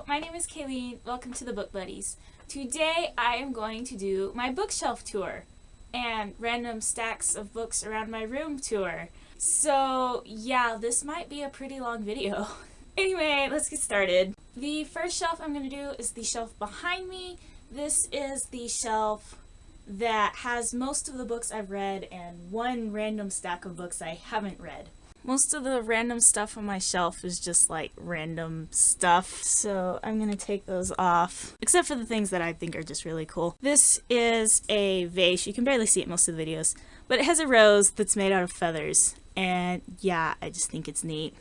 Hello, my name is Kaelene. Welcome to the Book Buddies. Today I am going to do my bookshelf tour and random stacks of books around my room tour. So yeah, this might be a pretty long video. Anyway, let's get started. The first shelf I'm going to do is the shelf behind me. This is the shelf that has most of the books I've read and one random stack of books I haven't read. Most of the random stuff on my shelf is just like random stuff, so I'm gonna take those off, except for the things that I think are just really cool. This is a vase. You can barely see it most of the videos, but it has a rose that's made out of feathers, and yeah, I just think it's neat.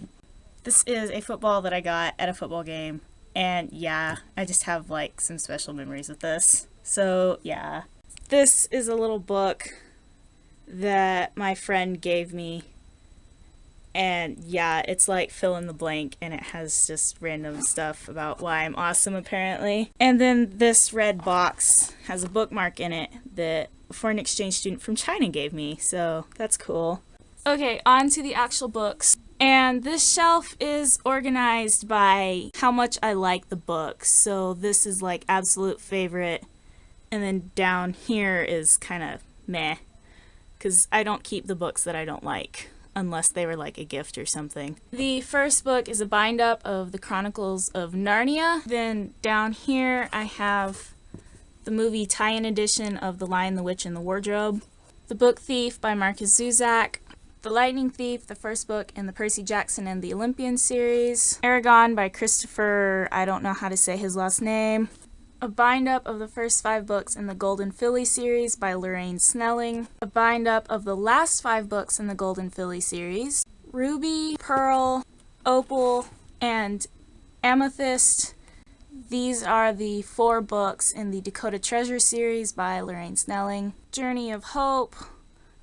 This is a football that I got at a football game, and yeah, I just have like some special memories with this. So yeah, this is a little book that my friend gave me. And yeah, it's like fill in the blank, and it has just random stuff about why I'm awesome apparently. And then this red box has a bookmark in it that a foreign exchange student from China gave me, so that's cool. Okay, on to the actual books. And this shelf is organized by how much I like the books. So this is like absolute favorite, and then down here is kind of meh, because I don't keep the books that I don't like unless they were like a gift or something. The first book is a bind-up of the Chronicles of Narnia. Then down here I have the movie tie-in edition of The Lion, the Witch, and the Wardrobe. The Book Thief by Marcus Zuzak. The Lightning Thief, the first book in the Percy Jackson and the Olympian series. Aragon by Christopher, I don't know how to say his last name. A bind-up of the first 5 books in the Golden Filly series by Lorraine Snelling. A bind-up of the last 5 books in the Golden Filly series. Ruby, Pearl, Opal, and Amethyst. These are the 4 books in the Dakota Treasure series by Lorraine Snelling. Journey of Hope.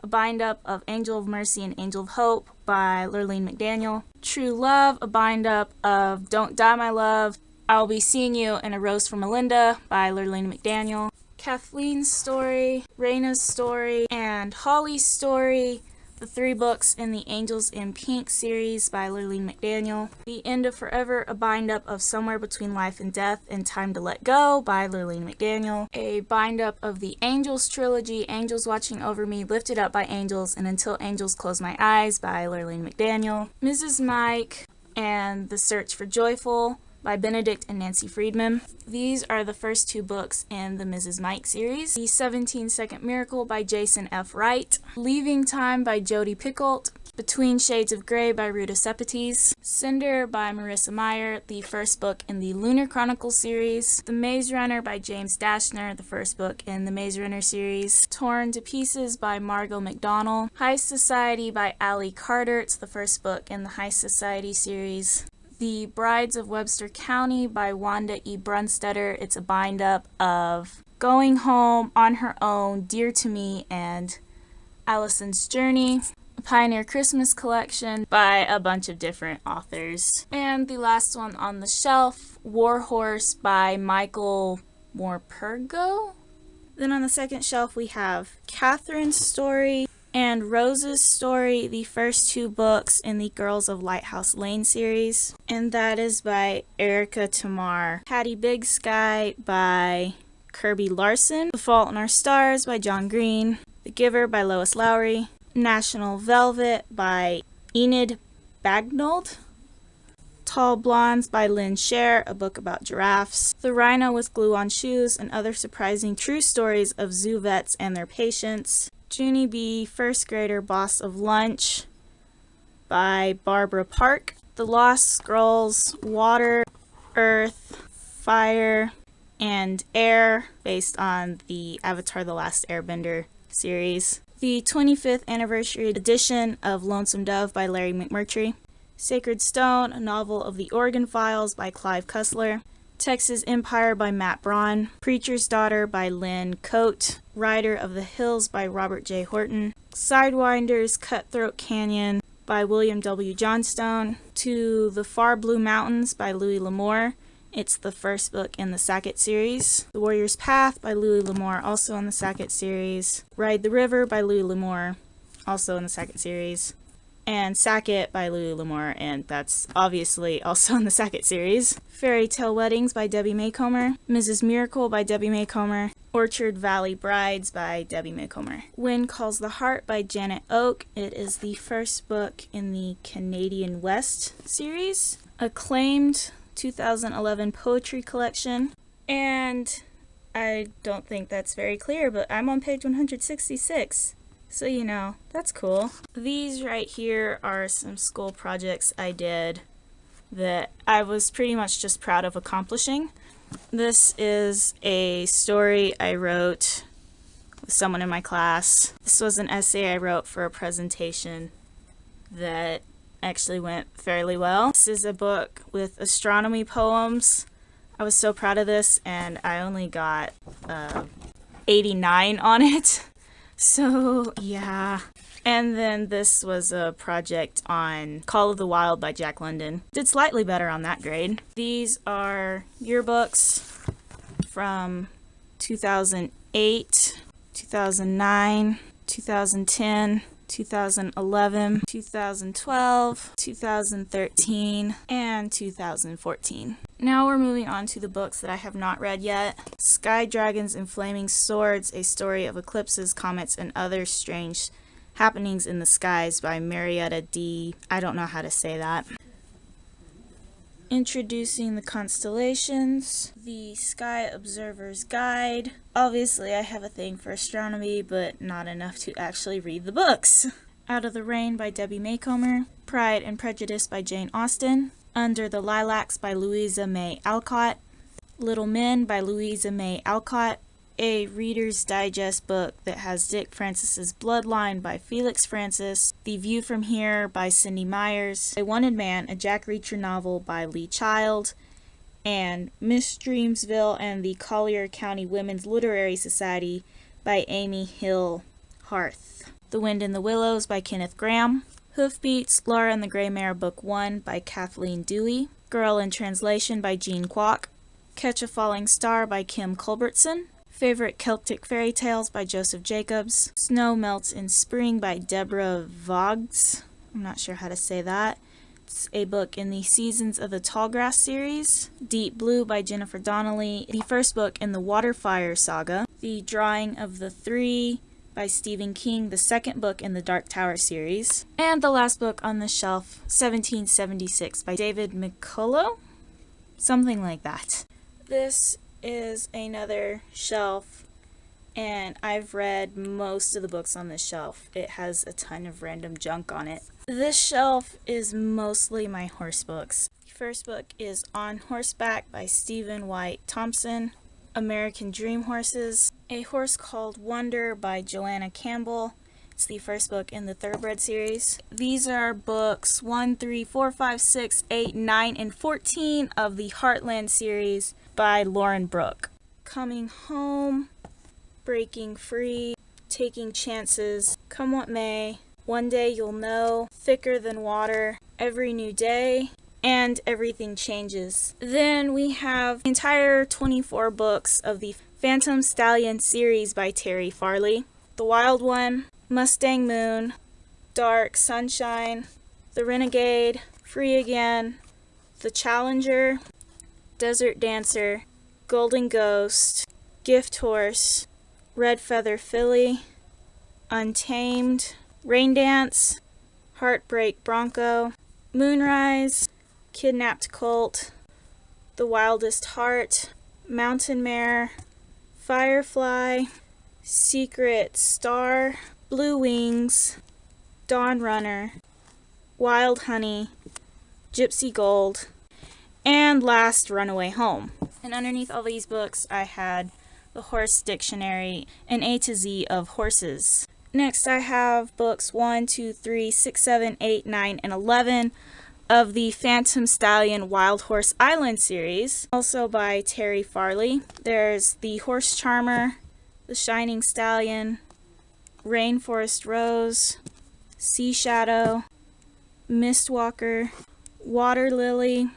A bind-up of Angel of Mercy and Angel of Hope by Lurleen McDaniel. True Love, a bind-up of Don't Die My Love, I'll Be Seeing You, and A Rose for Melinda by Lurleen McDaniel. Kathleen's Story, Raina's Story, and Holly's Story, the 3 books in the Angels in Pink series by Lurleen McDaniel. The End of Forever, a bind-up of Somewhere Between Life and Death and Time to Let Go by Lurleen McDaniel. A bind-up of the Angels trilogy, Angels Watching Over Me, Lifted Up by Angels, and Until Angels Close My Eyes by Lurleen McDaniel. Mrs. Mike and The Search for Joyful by Benedict and Nancy Friedman. These are the first 2 books in the Mrs. Mike series. The 17-Second Miracle by Jason F. Wright. Leaving Time by Jodi Picoult. Between Shades of Grey by Ruta Sepetys. Cinder by Marissa Meyer, the first book in the Lunar Chronicles series. The Maze Runner by James Dashner, the first book in the Maze Runner series. Torn to Pieces by Margot McDonnell. High Society by Allie Carter, it's the first book in the High Society series. The Brides of Webster County by Wanda E. Brunstetter. It's a bind-up of Going Home, On Her Own, Dear to Me, and Allison's Journey. A Pioneer Christmas Collection by a bunch of different authors. And the last one on the shelf, War Horse by Michael Morpurgo. Then on the second shelf we have Catherine's Story and Rose's Story, the first 2 books in the Girls of Lighthouse Lane series. And that is by Erica Tamar. Hattie Big Sky by Kirby Larson. The Fault in Our Stars by John Green. The Giver by Lois Lowry. National Velvet by Enid Bagnold. Tall Blondes by Lynn Sher, a book about giraffes. The Rhino with Glue on Shoes and Other Surprising True Stories of Zoo Vets and Their Patients. Junie B., First Grader Boss of Lunch by Barbara Park. The Lost Scrolls, Water, Earth, Fire, and Air, based on the Avatar The Last Airbender series. The 25th Anniversary Edition of Lonesome Dove by Larry McMurtry. Sacred Stone, a novel of the Oregon Files by Clive Cussler. Texas Empire by Matt Braun. Preacher's Daughter by Lynn Coate. Rider of the Hills by Robert J. Horton. Sidewinders, Cutthroat Canyon by William W. Johnstone. To the Far Blue Mountains by Louis L'Amour. It's the first book in the Sackett series. The Warrior's Path by Louis L'Amour, also in the Sackett series. Ride the River by Louis L'Amour, also in the Sackett series. and Sackett by Louis L'Amour, and that's obviously also in the Sackett series. Fairy Tale Weddings by Debbie Macomber, Mrs. Miracle by Debbie Macomber, Orchard Valley Brides by Debbie Macomber. Wind Calls the Heart by Janet Oake. It is the first book in the Canadian West series. Acclaimed 2011 poetry collection. And I don't think that's very clear, but I'm on page 166. So, you know, that's cool. These right here are some school projects I did that I was pretty much just proud of accomplishing. This is a story I wrote with someone in my class. This was an essay I wrote for a presentation that actually went fairly well. This is a book with astronomy poems. I was so proud of this, and I only got 89 on it. So, yeah. And then this was a project on Call of the Wild by Jack London. Did slightly better on that grade. These are yearbooks from 2008, 2009, 2010, 2011, 2012, 2013, and 2014. Now we're moving on to the books that I have not read yet. Sky Dragons and Flaming Swords, A Story of Eclipses, Comets, and Other Strange Happenings in the Skies by Marietta D. I don't know how to say that. Introducing the Constellations, The Sky Observer's Guide. Obviously I have a thing for astronomy, but not enough to actually read the books. Out of the Rain by Debbie Macomber, Pride and Prejudice by Jane Austen, Under the Lilacs by Louisa May Alcott, Little Men by Louisa May Alcott, a Reader's Digest book that has Dick Francis's Bloodline by Felix Francis, The View from Here by Cindy Myers, A Wanted Man, a Jack Reacher novel by Lee Child, and Miss Dreamsville and the Collier County Women's Literary Society by Amy Hill Harth, The Wind in the Willows by Kenneth Graham, Hoofbeats, Laura and the Grey Mare Book 1 by Kathleen Dewey, Girl in Translation by Jean Kwok, Catch a Falling Star by Kim Culbertson, Favorite Celtic Fairy Tales by Joseph Jacobs, Snow Melts in Spring by Deborah Vogts. I'm not sure how to say that. It's a book in the Seasons of the Tallgrass series. Deep Blue by Jennifer Donnelly, the first book in the Waterfire saga. The Drawing of the Three by Stephen King, the second book in the Dark Tower series. And the last book on the shelf, 1776 by David McCullough? Something like that. This is another shelf, and I've read most of the books on this shelf. It has a ton of random junk on it. This shelf is mostly my horse books. The first book is On Horseback by Stephen White Thompson, American Dream Horses, A Horse Called Wonder by Joanna Campbell. It's the first book in the Thoroughbred series. These are books 1, 3, 4, 5, 6, 8, 9, and 14 of the Heartland series by Lauren Brooke. Coming Home, Breaking Free, Taking Chances, Come What May, One Day You'll Know, Thicker Than Water, Every New Day, and Everything Changes. Then we have the entire 24 books of the Phantom Stallion series by Terry Farley. The Wild One, Mustang Moon, Dark Sunshine, The Renegade, Free Again, The Challenger, Desert Dancer, Golden Ghost, Gift Horse, Red Feather Filly, Untamed, Rain Dance, Heartbreak Bronco, Moonrise, Kidnapped Colt, The Wildest Heart, Mountain Mare, Firefly, Secret Star, Blue Wings, Dawn Runner, Wild Honey, Gypsy Gold, and last, Runaway Home. And underneath all these books I had the Horse Dictionary, an A to Z of horses. Next I have books 1, 2, 3, 6, 7, 8, 9, and 11 of the Phantom Stallion Wild Horse Island series, also by Terry Farley. There's The Horse Charmer, The Shining Stallion, Rainforest Rose, Sea Shadow, Mistwalker, Water Lily,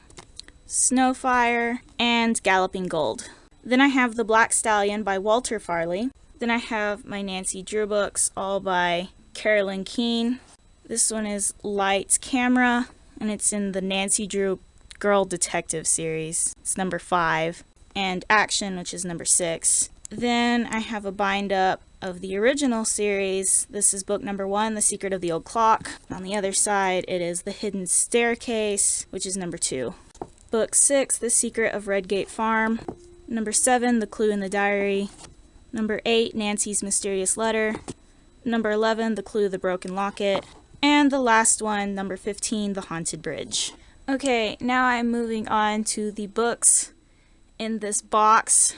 Snowfire, and Galloping Gold. Then I have The Black Stallion by Walter Farley. Then I have my Nancy Drew books, all by Carolyn Keene. This one is Lights, Camera, and it's in the Nancy Drew Girl Detective series. It's number 5. And Action, which is number 6. Then I have a bind up of the original series. This is book number 1, The Secret of the Old Clock. On the other side, it is The Hidden Staircase, which is number 2. Book 6, The Secret of Redgate Farm. Number 7, The Clue in the Diary. Number 8, Nancy's Mysterious Letter. Number 11, The Clue of the Broken Locket. And the last one, number 15, The Haunted Bridge. Okay, now I'm moving on to the books in this box.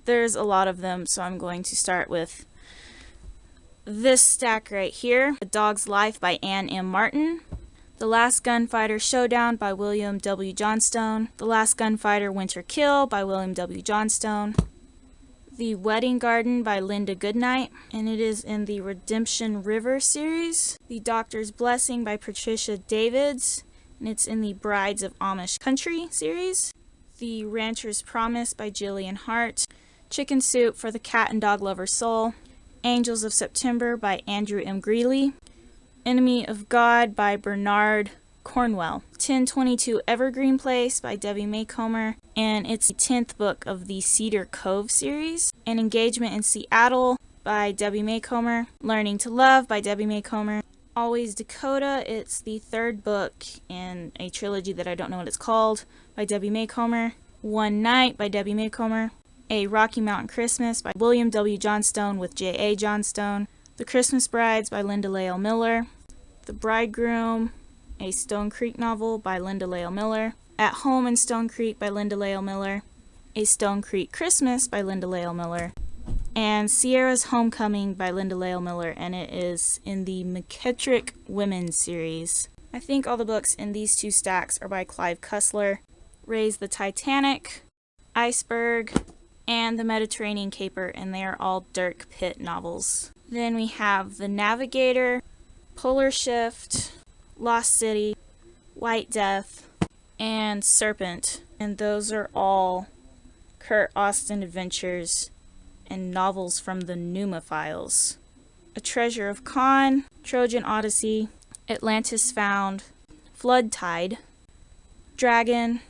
There's a lot of them, so I'm going to start with this stack right here. A Dog's Life by Anne M. Martin. The Last Gunfighter Showdown by William W. Johnstone. The Last Gunfighter Winter Kill by William W. Johnstone. The Wedding Garden by Linda Goodnight, and it is in the Redemption River series. The Doctor's Blessing by Patricia Davids, and it's in the Brides of Amish Country series. The Rancher's Promise by Jillian Hart. Chicken Soup for the Cat and Dog Lover's Soul. Angels of September by Andrew M. Greeley. Enemy of God by Bernard Cornwell. 1022 Evergreen Place by Debbie Maycomer, and it's the 10th book of the Cedar Cove series. An Engagement in Seattle by Debbie Maycomer. Learning to Love by Debbie Maycomer. Always Dakota, it's the 3rd book in a trilogy that I don't know what it's called, by Debbie Maycomer. One Night by Debbie Maycomer. A Rocky Mountain Christmas by William W. Johnstone with J.A. Johnstone. The Christmas Brides by Linda Lael Miller. The Bridegroom, a Stone Creek novel by Linda Lael Miller. At Home in Stone Creek by Linda Lael Miller. A Stone Creek Christmas by Linda Lael Miller. And Sierra's Homecoming by Linda Lael Miller, and it is in the McKettrick Women series. I think all the books in these 2 stacks are by Clive Cussler. Raise the Titanic, Iceberg, and The Mediterranean Caper, and they are all Dirk Pitt novels. Then we have The Navigator, Polar Shift, Lost City, White Death, and Serpent, and those are all Kurt Austin adventures and novels from the Numa Files. A Treasure of Khan, Trojan Odyssey, Atlantis Found, Flood Tide, Dragon,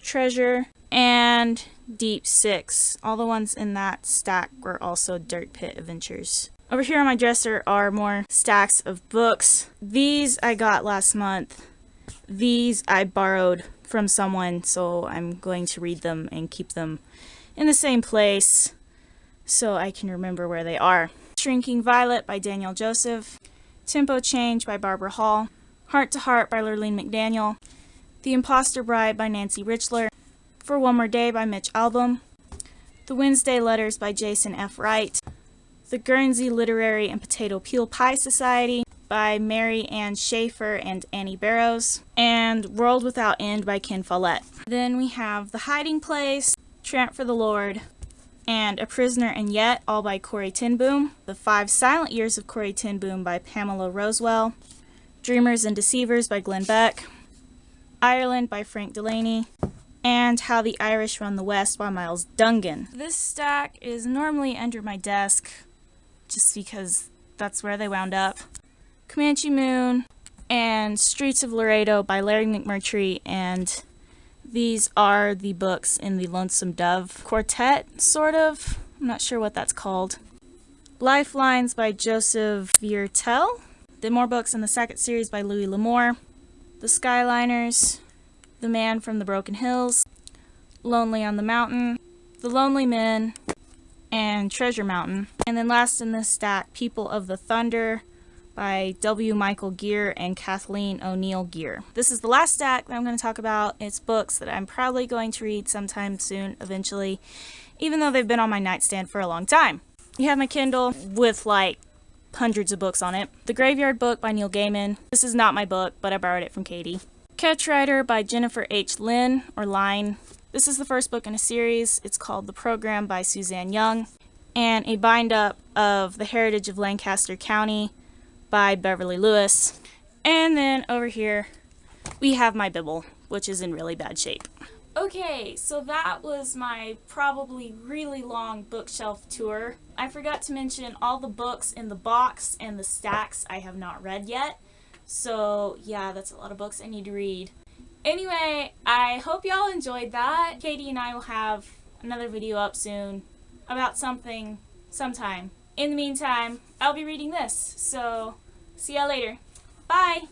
Treasure, and Deep Six. All the ones in that stack were also Dirk Pitt adventures. Over here on my dresser are more stacks of books. These I got last month. These I borrowed from someone, so I'm going to read them and keep them in the same place so I can remember where they are. Shrinking Violet by Daniel Joseph. Tempo Change by Barbara Hall. Heart to Heart by Lurleen McDaniel. The Imposter Bride by Nancy Richler. For One More Day by Mitch Albom. The Wednesday Letters by Jason F. Wright. The Guernsey Literary and Potato Peel Pie Society by Mary Ann Schaefer and Annie Barrows. And World Without End by Ken Follett. Then we have The Hiding Place, Tramp for the Lord, and A Prisoner and Yet, all by Corrie ten Boom. The 5 Silent Years of Corrie ten Boom by Pamela Rosewell. Dreamers and Deceivers by Glenn Beck. Ireland by Frank Delaney. And How the Irish Run the West by Miles Dungan. This stack is normally under my desk, just because that's where they wound up. Comanche Moon and Streets of Laredo by Larry McMurtry, and these are the books in the Lonesome Dove quartet, sort of. I'm not sure what that's called. Lifelines by Joseph Viertel. The more books in the second series by Louis L'Amour. The Skyliners. The Man from the Broken Hills. Lonely on the Mountain. The Lonely Men. And Treasure Mountain. And then last in this stack, People of the Thunder by W. Michael Gear and Kathleen O'Neill Gear. This is the last stack that I'm going to talk about. It's books that I'm probably going to read sometime soon, eventually, even though they've been on my nightstand for a long time. You have my Kindle with like hundreds of books on it. The Graveyard Book by Neil Gaiman. This is not my book, but I borrowed it from Katie. Catch Rider by Jennifer H. Lynn, or Line. This is the first book in a series. It's called The Program by Suzanne Young. And a bind-up of The Heritage of Lancaster County by Beverly Lewis. And then over here, we have my Bible, which is in really bad shape. Okay, so that was my probably really long bookshelf tour. I forgot to mention all the books in the box and the stacks I have not read yet. So yeah, that's a lot of books I need to read. Anyway, I hope y'all enjoyed that. Katie and I will have another video up soon about something sometime. In the meantime, I'll be reading this. So see y'all later. Bye!